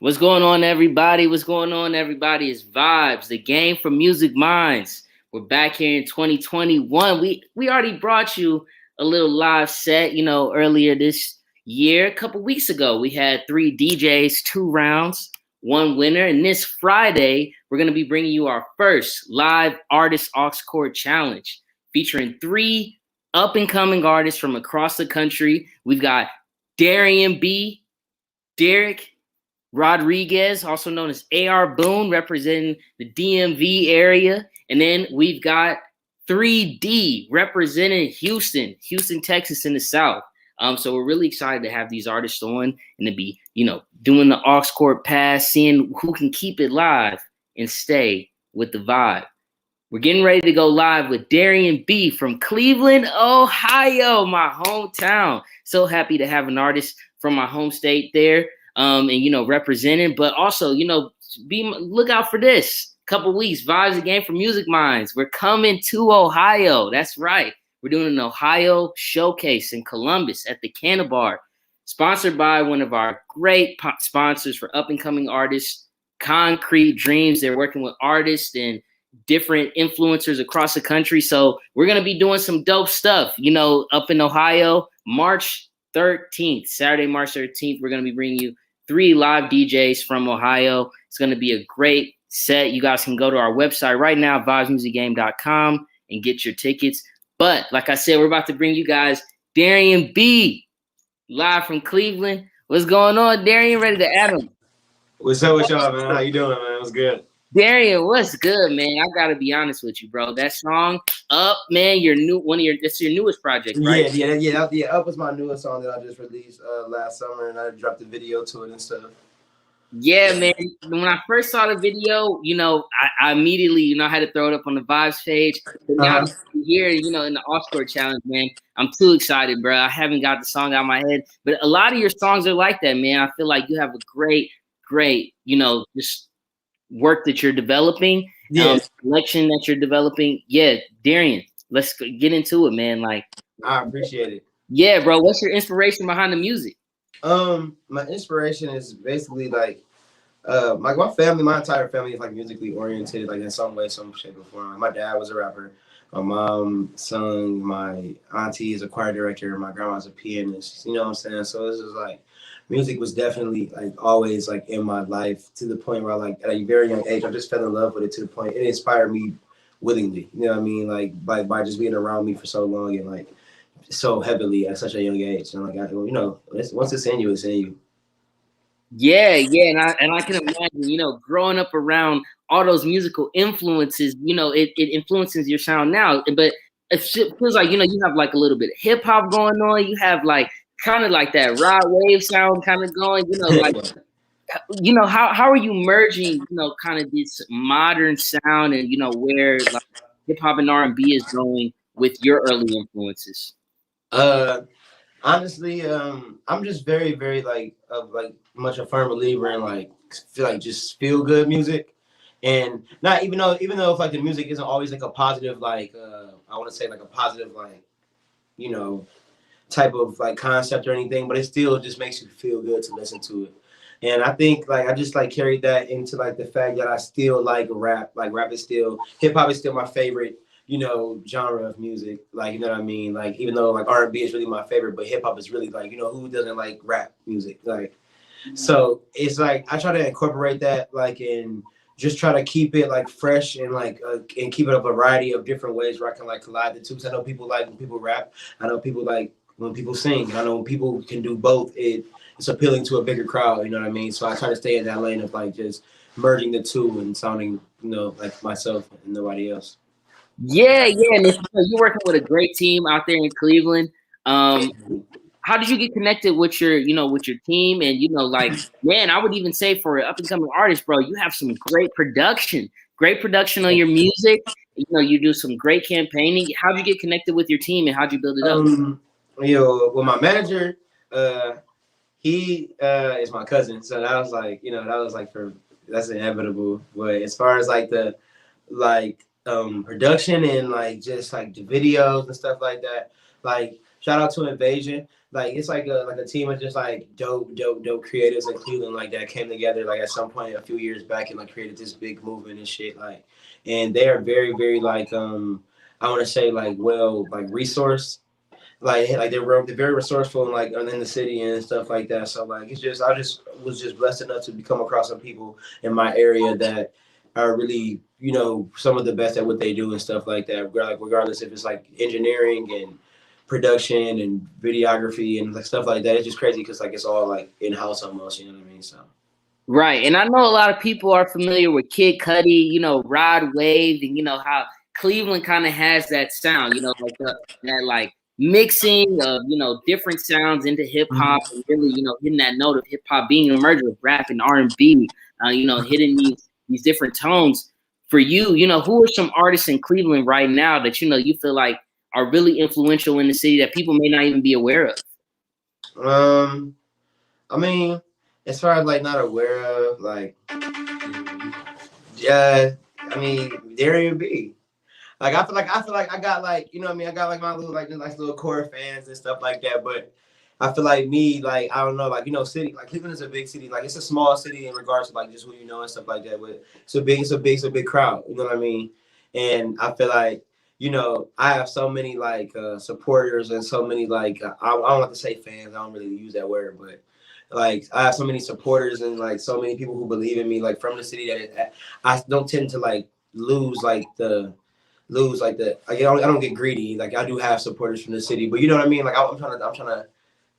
What's going on, everybody? What's going on, everybody? It's Vibes, the game from Music Minds. We're back here in 2021. We already brought you a little live set, earlier this year. A couple weeks ago, we had 3 DJs, 2 rounds, 1 winner. And this Friday, we're going to be bringing you our first live artist aux chord challenge, featuring 3 up-and-coming artists from across the country. We've got Darrien B, Derek Rodriguez, also known as AR Boone, representing the DMV area. And then we've got 3D representing Houston, Texas in the South. So we're really excited to have these artists on and to be, doing the aux chord pass, seeing who can keep it live and stay with the vibe. We're getting ready to go live with Darrien B from Cleveland, Ohio, my hometown. So happy to have an artist from my home state there. And representing, but also, look out for this. Couple weeks, Vibes the Game for Music Minds. We're coming to Ohio. That's right. We're doing an Ohio showcase in Columbus at the Canna Bar, sponsored by one of our great sponsors for up-and-coming artists, Concrete Dreams. They're working with artists and different influencers across the country. So we're going to be doing some dope stuff, up in Ohio, March 13th, Saturday, March 13th. We're going to be bringing you 3 live DJs from Ohio. It's going to be a great set. You guys can go to our website right now, vibesmusicgame.com, and get your tickets. But like I said, we're about to bring you guys Darrien B live from Cleveland. What's going on, Darrien? Ready to add him? What's up with y'all, man? How you doing, man? What's good? Darrien, what's good, man? I gotta be honest with you, bro. That song, "Up," man, it's your newest project, right? Yeah. "Up" was my newest song that I just released last summer, and I dropped a video to it and stuff. Yeah, man. When I first saw the video, I immediately, I had to throw it up on the Vibes page. But now here, in the Oscar challenge, man, I'm too excited, bro. I haven't got the song out of my head, but a lot of your songs are like that, man. I feel like you have a great, just work that you're developing, collection that you're developing. Yeah, Darrien, let's get into it, man. Like, I appreciate it. Yeah, bro. What's your inspiration behind the music? My inspiration is basically like my entire family is like musically oriented, like in some way, some shape or form. My dad was a rapper. My mom sung. My auntie is a choir director. My grandma's a pianist. You know what I'm saying? So this is like, music was definitely like always like in my life, to the point where like at a very young age, I just fell in love with it, to the point it inspired me willingly. You know what I mean? Like by just being around me for so long and like so heavily at such a young age. And like once it's in you, it's in you. Yeah, and I can imagine, growing up around all those musical influences, it influences your sound now. But it feels like, you have like a little bit of hip hop going on. You have like kind of like that rod wave sound kind of going, like, how are you merging, kind of this modern sound and, where like hip hop and R&B is going with your early influences? Honestly, I'm just very, very like much a firm believer in like just feel good music, and not even though if like the music isn't always like a positive like I want to say like a positive like type of like concept or anything, but it still just makes you feel good to listen to it. And I think like I just like carried that into like the fact that I still like rap. Like rap is still, hip hop is still my favorite genre of music, like, you know what I mean? Like, even though like R&B is really my favorite, but hip hop is really like, who doesn't like rap music? Like, so it's like, I try to incorporate that, like, and just try to keep it like fresh and like, and keep it a variety of different ways where I can like collide the two. Cause I know people like when people rap. I know people like when people sing. I know when people can do both, it's appealing to a bigger crowd, you know what I mean? So I try to stay in that lane of like just merging the two and sounding, like myself and nobody else. Yeah, and you're working with a great team out there in Cleveland. How did you get connected with your team? And like, man, I would even say for an up and coming artist, bro, you have some great production on your music. You do some great campaigning. How'd you get connected with your team and how'd you build it up? Well, my manager, he is my cousin, so that was like that's inevitable. But as far as like the production and like just like the videos and stuff like that, like Shout out to Invasion. Like it's like a team of just like dope creators in Cleveland like that came together like at some point a few years back and like created this big movement and shit like, and they are very like I want to say like well like resource like they're very resourceful and like in the city and stuff like that. So like it's just I just was just blessed enough to come across some people in my area that are really some of the best at what they do and stuff like that. Like regardless if it's like engineering and production and videography and like stuff like that. It's just crazy because like it's all like in house almost. You know what I mean? So. Right. And I know a lot of people are familiar with Kid Cudi, Rod Wave, and how Cleveland kind of has that sound, like that like mixing of, different sounds into hip hop and really, hitting that note of hip hop being a merger of rap and R&B, hitting these different tones. For you, who are some artists in Cleveland right now that, you feel like are really influential in the city that people may not even be aware of? I mean, as far as like not aware of, like, yeah, I mean, Darrien B. Like I feel like I got like I mean I got like my little like nice little core fans and stuff like that, but I feel like me like I don't know like city like Cleveland is a big city, like it's a small city in regards to like just who and stuff like that, but it's a big crowd, you know what I mean? And I feel like I have so many like supporters and so many like I don't like to say fans, I don't really use that word, but like I have so many supporters and like so many people who believe in me like from the city that I don't tend to like lose like I don't get greedy. Like I do have supporters from the city, but you know what I mean. Like I'm trying to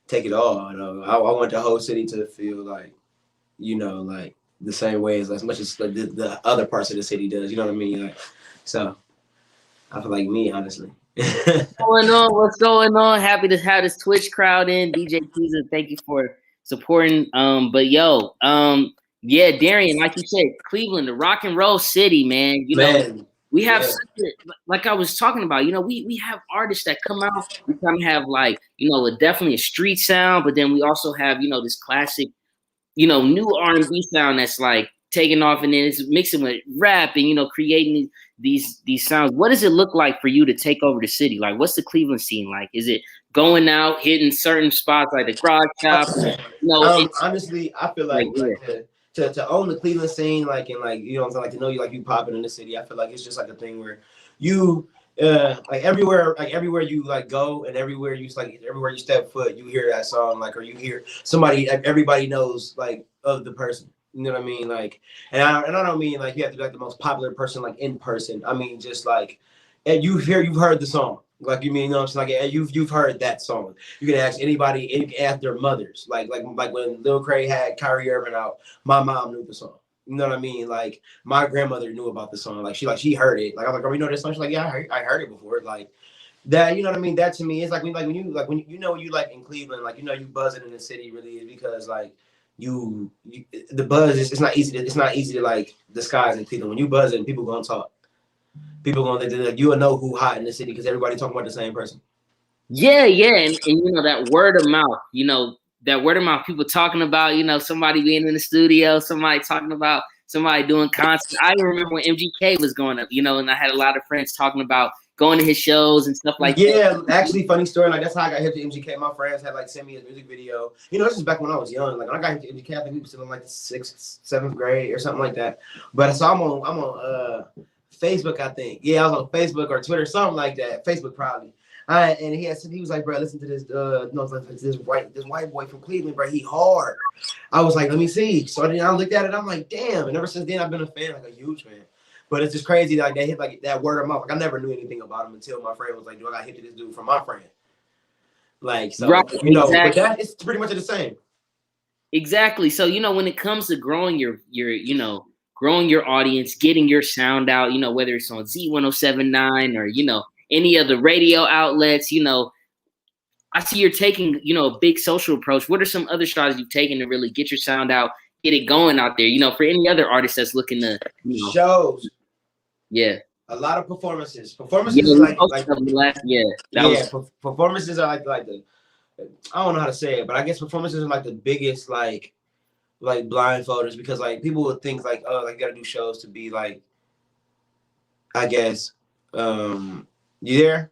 take it all. I want the whole city to feel like like the same way as much as like the other parts of the city does. You know what I mean? Like so, I feel like me honestly. What's going on? Happy to have this Twitch crowd in. DJ Teaser, thank you for supporting. But yeah, Darrien, like you said, Cleveland, the rock and roll city, man. We have like I was talking about, we have artists that come out. We kind of have like, definitely a street sound, but then we also have, this classic, new R&B sound that's like taking off, and then it's mixing with rap and creating these sounds. What does it look like for you to take over the city? Like, what's the Cleveland scene like? Is it going out, hitting certain spots like the Grog Shop? Honestly, I feel like to own the Cleveland scene, like and like like to know you popping in the city. I feel like it's just like a thing where you like everywhere you like go and everywhere you step foot, you hear that song like or you hear somebody everybody knows like of the person. You know what I mean? Like, and I don't mean like you have to be like the most popular person like in person. I mean just like, and you've heard the song. Like you mean, it's like you've heard that song. You can ask anybody, and you can ask their mothers. Like when Lil Craig had Kyrie Irving out, my mom knew the song. You know what I mean? Like my grandmother knew about the song. Like she heard it. Like I'm like, oh, you know this song? She's like, yeah, I heard it before. Like that, you know what I mean? That to me is like when you like in Cleveland, like you buzzing in the city really is because like you the buzz is it's not easy to like disguise in Cleveland. When you buzzing, people gonna talk. People gonna like you will know who hot in the city because everybody talking about the same person. Yeah, and that word of mouth, people talking about, somebody being in the studio, somebody talking about somebody doing concerts. I remember when MGK was going up, and I had a lot of friends talking about going to his shows and stuff like that. Yeah, actually, funny story. Like that's how I got hip to MGK. My friends had like sent me a music video. This is back when I was young. Like when I got hip to MGK, I think we were still in like the 6th, 7th grade or something like that. But so I'm on Facebook, I think. Yeah, I was on Facebook or Twitter, something like that. Facebook probably. And he was like, bro, listen to this. This white boy from Cleveland, bro. He hard. I was like, let me see. So then I looked at it. I'm like, damn. And ever since then, I've been a fan, like a huge fan. But it's just crazy, like they hit like that word of mouth. Like I never knew anything about him until my friend was like, "Dude, I got hit to this dude from my friend." Like so, right, exactly. But that it's pretty much the same. Exactly. So when it comes to growing your growing your audience, getting your sound out, whether it's on Z1079 or any of the radio outlets, I see you're taking a big social approach. What are some other strategies you've taken to really get your sound out, get it going out there? For any other artist that's looking to shows. Yeah. A lot of performances. Performances is performances are like the I don't know how to say it, but I guess performances are like the biggest like blindfolders because like people would think like, oh, like you gotta do shows to be like I guess you there?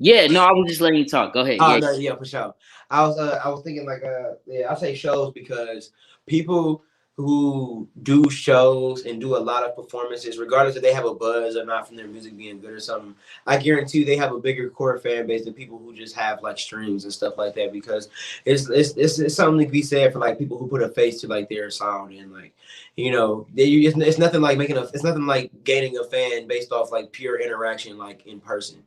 Yeah, no, I was just letting you talk. Go ahead. Oh Yeah. no, yeah, for sure. I was thinking like yeah, I say shows because people who do shows and do a lot of performances, regardless if they have a buzz or not from their music being good or something, I guarantee you they have a bigger core fan base than people who just have like streams and stuff like that. Because it's something to be said for like people who put a face to like their sound and like it's nothing like it's nothing like gaining a fan based off like pure interaction like in person.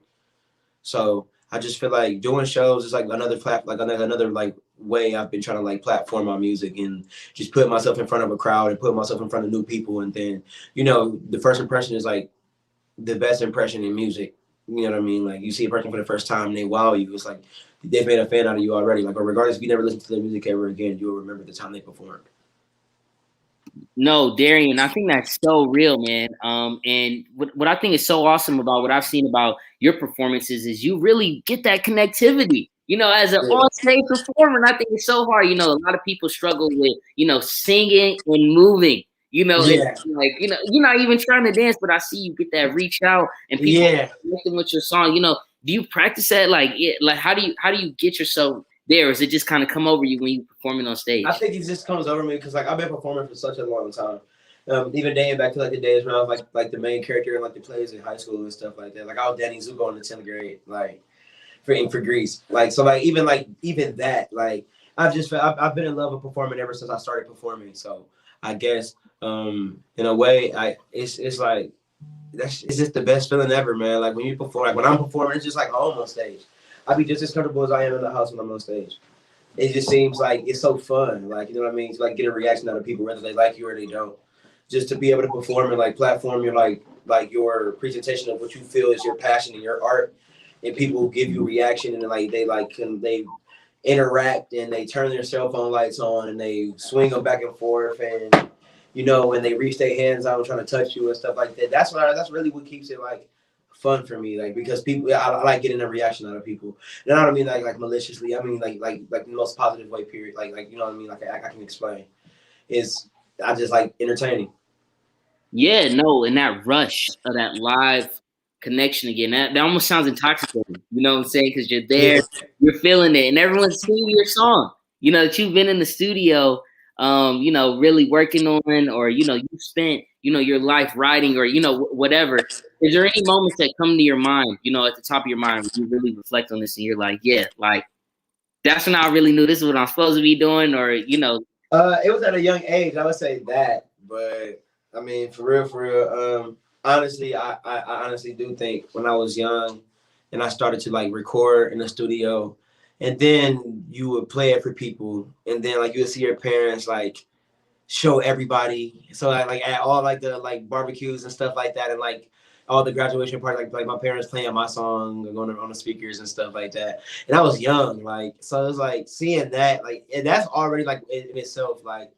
So I just feel like doing shows is like another like way I've been trying to like platform my music and just put myself in front of a crowd and put myself in front of new people. And then, the first impression is like the best impression in music. You know what I mean? Like you see a person for the first time and they wow you. It's like they've made a fan out of you already. Like, or regardless if you never listen to their music ever again, you'll remember the time they performed. No, Darrien, I think that's so real, man. And what I think is so awesome about what I've seen about your performances is you really get that connectivity. As an Yeah. on-stage performer, and I think it's so hard. A lot of people struggle with, singing and moving. It's Yeah. like, you're not even trying to dance, but I see you get that reach out and people Yeah. connecting with your song. Do you practice that? Like how do you get yourself there? Or is it just kind of come over you when you're performing on stage? I think it just comes over me because like I've been performing for such a long time. Even dating back to like the days when I was like the main character in like the plays in high school and stuff like that. Like I was Danny Zuko in the 10th grade, like for Greece. Like so like even that, like I've been in love with performing ever since I started performing. So I guess in a way it's like it's just the best feeling ever, man. Like when you perform, like when I'm performing, it's just like home on stage. I'd be just as comfortable as I am in the house when I'm on stage. It just seems like it's so fun. Like, you know what I mean? To like get a reaction out of people, whether they like you or they don't. Just to be able to perform and like platform your like your presentation of what you feel is your passion and your art, and people give you reaction and like they interact and they turn their cell phone lights on and they swing them back and forth and when they reach their hands out and trying to touch you and stuff like that. That's really what keeps it like fun for me, like because people, I like getting a reaction out of people, and I don't mean like maliciously. I mean like the most positive way. Period. Like you know what I mean. Like I can explain. Is I just like entertaining. Yeah, no, and that rush of that live connection again, that almost sounds intoxicating. You know what I'm saying? Because you're there, Yeah, you're feeling it, and everyone's singing your song. That you've been in the studio, really working on, or you spent, your life writing, or whatever. Is there any moments that come to your mind, at the top of your mind, when you really reflect on this, and you're like, yeah, like that's when I really knew this is what I'm supposed to be doing, or. it was at a young age. I would say that, but I mean, for real. Honestly, I honestly do think when I was young, and I started to like record in the studio, and then you would play it for people, and then like you would see your parents like show everybody. So like at all like the like barbecues and stuff like that, and like all the graduation parties, like my parents playing my song on the speakers and stuff like that. And I was young, like so it was like seeing that, like and that's already like in itself like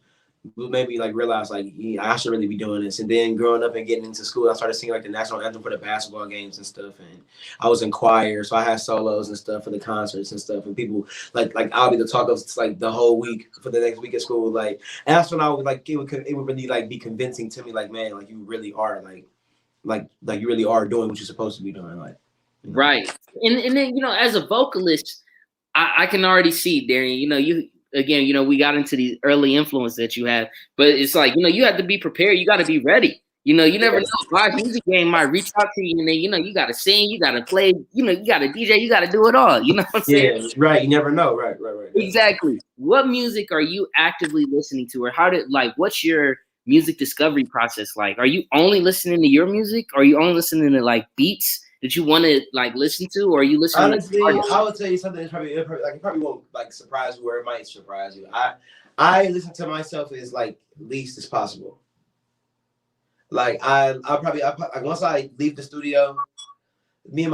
made me like realize like yeah, I should really be doing this. And then growing up and getting into school, I started singing like the national anthem for the basketball games and stuff. And I was in choir, so I had solos and stuff for the concerts and stuff. And people like I'll be the talk of like the whole week for the next week at school. Like and that's when I would like it would really like be convincing to me like man like you really are like you really are doing what you're supposed to be doing Right. And then, as a vocalist, I can already see, Darrien, you again, we got into the early influence that you have, but it's like, you have to be prepared. You got to be ready. You never know. Live music game might reach out to you and then, you got to sing, you got to play, you got to DJ, you got to do it all. You know what I'm saying? Yeah, right. You never know. Right. Exactly. What music are you actively listening to, or what's your music discovery process like? Are you only listening to your music? Or are you only listening to like beats that you want to like listen to, or are you listening Honestly, to artists? I would tell you something that's it probably won't like surprise you, or it might surprise you. I listen to myself as like least as possible. Like like once I leave the studio, me and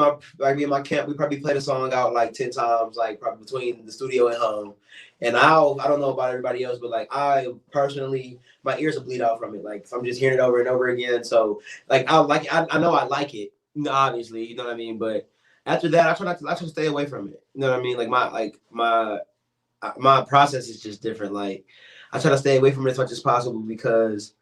my camp, we probably play the song out like 10 times, like probably between the studio and home. And I don't know about everybody else, but like I personally, my ears will bleed out from it. Like I'm just hearing it over and over again. So like I know I like it, obviously, you know what I mean. But after that, I try to stay away from it. You know what I mean? Like my process is just different. Like I try to stay away from it as much as possible because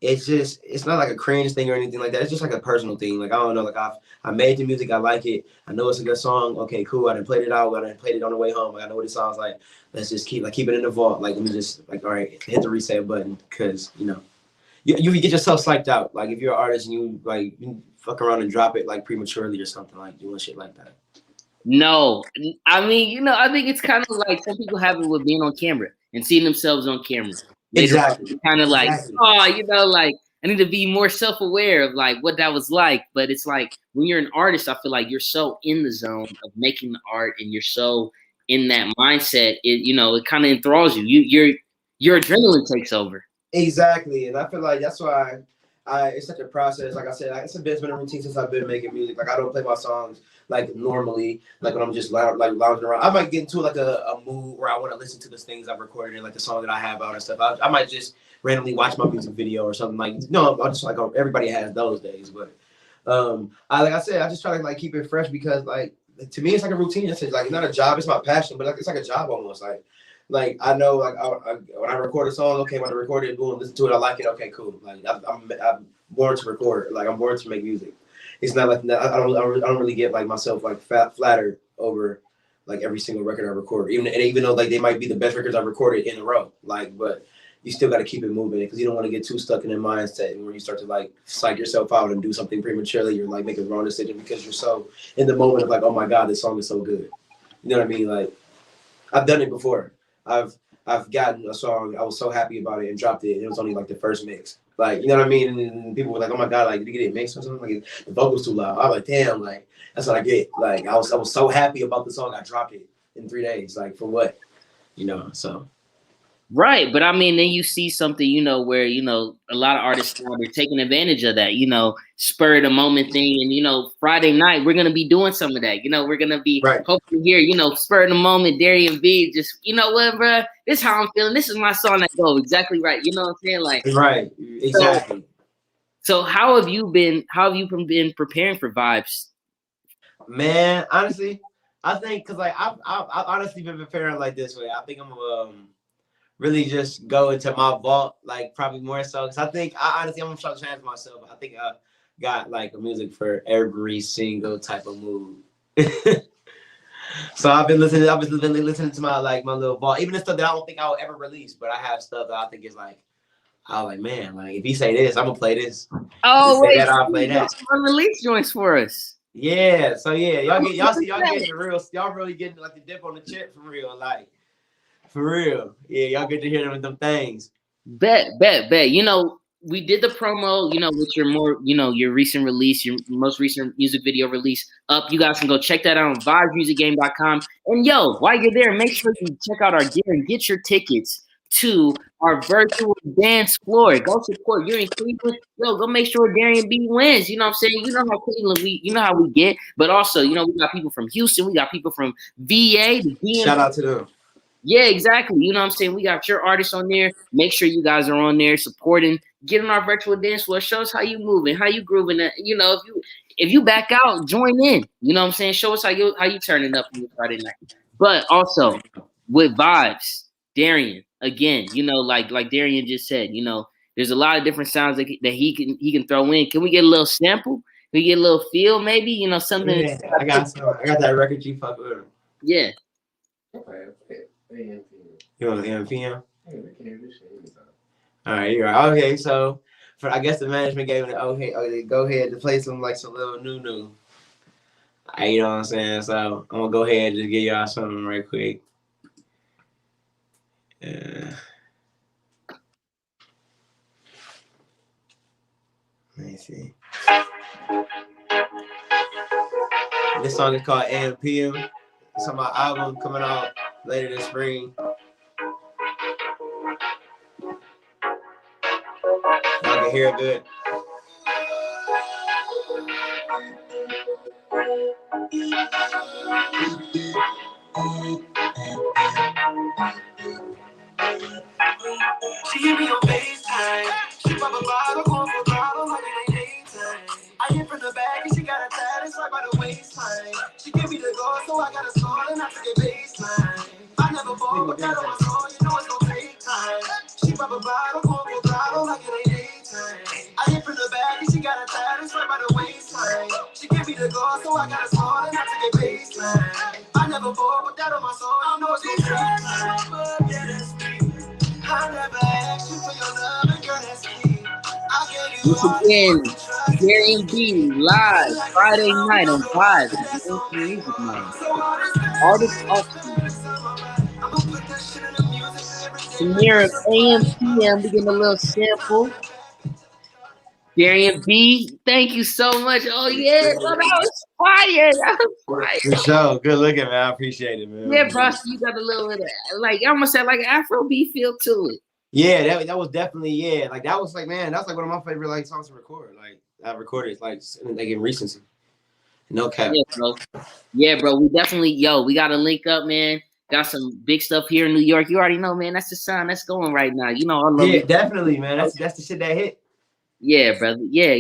it's not like a cringe thing or anything like that. It's just like a personal thing. Like I don't know, like I made the music, I like it, I know it's a good song. Okay, cool. I done played it out. I done played it on the way home. Like, I know what it sounds like. Let's just keep it in the vault. Like let me just like all right, hit the reset button because you get yourself psyched out. Like if you're an artist and you fuck around and drop it like prematurely or something like doing shit like that. No, I mean, I think it's kind of like some people have it with being on camera and seeing themselves on camera. Later Exactly. on, kind of like, Exactly. oh, like I need to be more self-aware of like what that was like. But it's like when you're an artist, I feel like you're so in the zone of making the art and you're so in that mindset. It kind of enthralls you. Your adrenaline takes over. Exactly, and I feel like that's why it's such a process. Like I said, it's been a routine since I've been making music. Like I don't play my songs like normally, like when I'm just like lounging around. I might get into like a mood where I want to listen to the things I've recorded and like the song that I have out and stuff. I might just randomly watch my music video or something like. No, I'm just like everybody has those days, but like I said, I just try to like keep it fresh because like to me it's like a routine. It's like not a job, it's my passion, but like it's like a job almost. Like I know, like when I record a song, okay, when I record it, boom, listen to it, I like it, okay, cool. Like I'm born to record, like I'm born to make music. It's not like I don't really get like myself like flattered over like every single record I record, even though like they might be the best records I've recorded in a row, like but you still got to keep it moving because you don't want to get too stuck in that mindset where you start to like psych yourself out and do something prematurely. You're like making the wrong decision because you're so in the moment of like, oh my god, this song is so good. You know what I mean? Like I've done it before. I've gotten a song, I was so happy about it and dropped it, and it was only like the first mix. Like, you know what I mean? And people were like, oh my god, like did you get it mixed or something? Like the vocals too loud. I was like, damn, like that's what I get. Like I was so happy about the song, I dropped it in 3 days. Like for what? So Right, but I mean, then you see something, where a lot of artists now they're taking advantage of that, spur of the moment thing, and Friday night we're gonna be doing some of that. We're gonna be right. hoping here, spur of the moment, Darrien B, just what, bro, this is how I'm feeling. This is my song that goes exactly right. You know what I'm saying? Like right, exactly. So how have you been? How have you been preparing for Vibes? Man, honestly, I think because like I've honestly been preparing like this way. I think I'm really just go into my vault, like probably more so. Cause I think I'm gonna try to change myself. I think I got like a music for every single type of mood. So I've been listening to my little vault, even the stuff that I don't think I will ever release, but I have stuff that I think is like, I was like, man, like if he say this, I'm gonna play this. Oh wait, I'll play that. Unreleased joints for us. Yeah, so yeah, y'all getting the real, y'all really getting like the dip on the chip for real, like. For real. Yeah, y'all get to hear them things. Bet. We did the promo, with your your recent release, your most recent music video release up. You guys can go check that out on vibesmusicgame.com. And while you're there, make sure you check out our gear and get your tickets to our virtual dance floor. Go support. You're in Cleveland. Go make sure Darrien B wins. You know what I'm saying? You know how Cleveland how we get. But also, we got people from Houston, we got people from VA, the DMV. Shout out to them. Yeah, exactly. You know what I'm saying? We got your artists on there. Make sure you guys are on there supporting. Get on our virtual dance floor. Show us how you moving, how you grooving. If you back out, join in. You know what I'm saying? Show us how you turning up on Friday night. But also with Vibes, Darrien, again, like Darrien just said, there's a lot of different sounds that he can throw in. Can we get a little sample? Can we get a little feel, maybe? Something. Yeah, I got that record you fuck with. Yeah. You want the NPM? All right, you're right. Okay, so I guess the management gave me the okay, go ahead to play some little new. You know what I'm saying? So I'm gonna go ahead and just give y'all something right quick. Let me see. This song is called AMPM. It's on my album coming out later this spring. Y'all can hear it good. She hit me on FaceTime. She pop a bottle, going for throttle like it ain't daytime. I hit from the back and she got a tat, right by the waistline. She give me the go, so I got a score and I took a baseline. I never fall, but that on my soul, you know it's gonna take time. She pop a bottle, going for throttle like it ain't daytime. I got a soul and I take a baseline. I never fall with that on my soul. I know it's gonna take. Yeah, that's me. I never asked you for your love, and girl, that's me. I gave you Once all this again, fucking trust. Darrien B live Like a Friday song, we night don't on know what Vibes, to the that Game song. for Music Mind. So all this Artist pain, auction. I'ma put that shit in the music every day like Premiere it's of a AM party. PM. We getting a little sample. Darrien B, thank you so much. Oh yeah, bro, that was fire. That was fire. For sure. Good looking, man. I appreciate it, Yeah, man. bro, you got a little bit of like I almost said like Afro B feel to it. Yeah, that was definitely, yeah. Like that was like, man, that's like one of my favorite like songs to record. Like I recorded like in recency. No cap. Yeah, bro. Yeah, bro. We definitely, we gotta link up, man. Got some big stuff here in New York. You already know, man. That's the sound that's going right now. You know, I love Yeah, New definitely, man. York. That's the shit that hit. Yeah, brother. Yeah.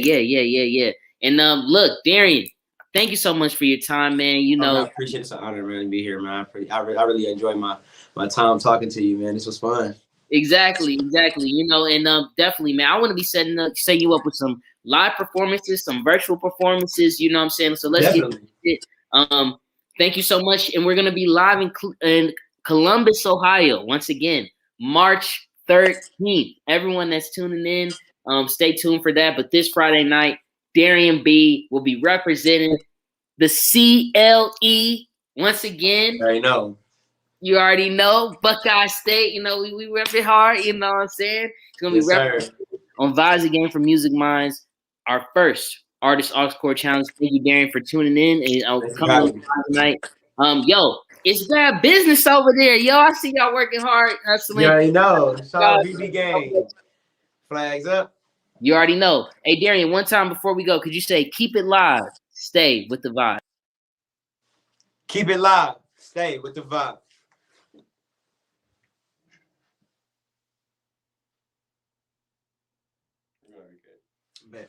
And look, Darrien, thank you so much for your time, man. You Oh, man, I know, appreciate it. It's an honor, man, to be here, man. I really enjoyed my time talking to you, man. This was fun. exactly. You know, and definitely, man. I want to be setting you up with some live performances, some virtual performances. You know what I'm saying? So let's get Definitely. it. Thank you so much, and we're gonna be live in Columbus, Ohio, once again, March 13th. Everyone that's tuning in, stay tuned for that. But this Friday night, Darrien B will be representing the CLE once again. I know. You already know Buckeye State. You know we rep it hard. You know what I'm saying? It's gonna be Yes, sir. on Vibes the Game for Music Minds, our first Artist Aux Core Challenge. Thank you, Darrien, for tuning in and Thanks for coming having on me. tonight. Yo, it's bad business over there. Yo, I see y'all working hard, You hustling. already know. Shout out BB Gang. Flags up. You already know. Hey, Darrien, one time before we go, could you say, keep it live, stay with the vibe? Keep it live. Stay with the vibe.